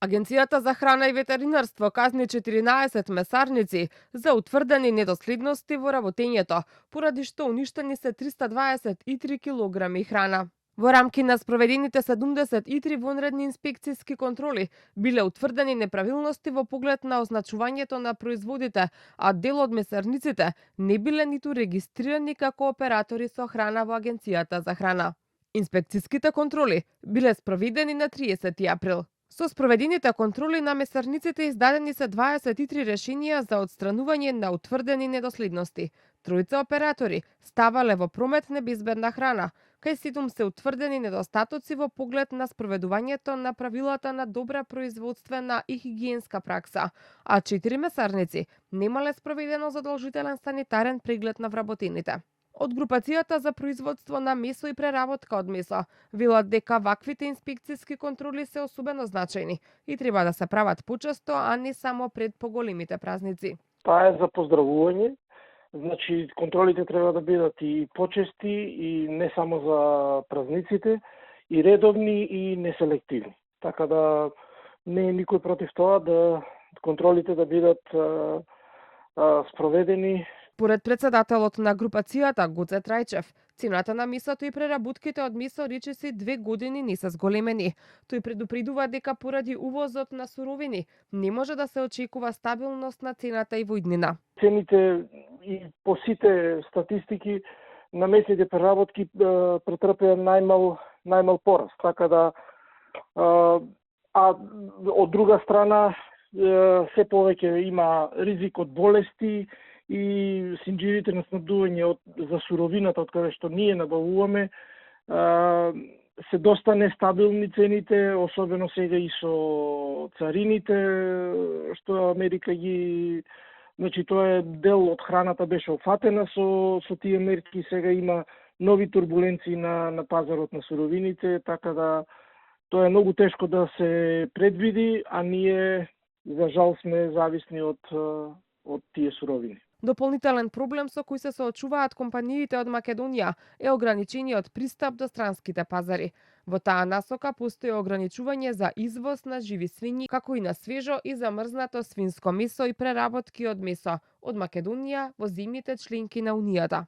Агенцијата за храна и ветеринарство казни 14 месарници за утврдени недоследности во работењето, поради што уништени се 323 килограми храна. Во рамки на спроведените 73 вонредни инспекцијски контроли биле утврдени неправилности во поглед на означувањето на производите, а дел од месарниците не биле ниту регистрирани како оператори со храна во Агенцијата за храна. Инспекцијските контроли биле спроведени на 30 април. Со спроведените контроли на месарниците издадени се 23 решенија за отстранување на утврдени недоследности. Тројца оператори ставале во промет небезбедна храна, кај 7 се утврдени недостатоци во поглед на спроведувањето на правилата на добра производствена и хигиенска пракса, а 4 месарници немале спроведено задолжителен санитарен преглед на вработените. Од групацијата за производство на месо и преработка од месо велат дека ваквите инспекцијски контроли се особено значајни и треба да се прават почесто, а не само пред поголемите празници. Тоа е за поздравување. Значи, контролите треба да бидат и почести и не само за празниците, и редовни и неселективни. Така да не е никој против тоа да контролите да бидат спроведени. Поред председателот на групацијата Гоце Трајчев, цената на месото и преработките од месо речиси 2 години не се зголемени. Тој предупредува дека поради увозот на суровини не може да се очекува стабилност на цената и во иднина. Цените и по сите статистики на месните преработки претрпеа најмал пораст. Така да од друга страна се повеќе има ризик од болести и синџирите на снабдување за суровината од каде што ние набавуваме се доста нестабилни цените, особено сега и со царините што Америка ги. Значи тоа е дел од храната беше офатена со тие мерки, сега има нови турбуленции на пазарот на суровините, така да тоа е многу тешко да се предвиди, а ние за жал сме зависни од тие суровини. Дополнителен проблем со кој се соочуваат компаниите од Македонија е ограничениот пристап до странските пазари. Во таа насока постои ограничување за извоз на живи свињи, како и на свежо и замрзнато свинско месо и преработки од месо од Македонија во земјите членки на Унијата.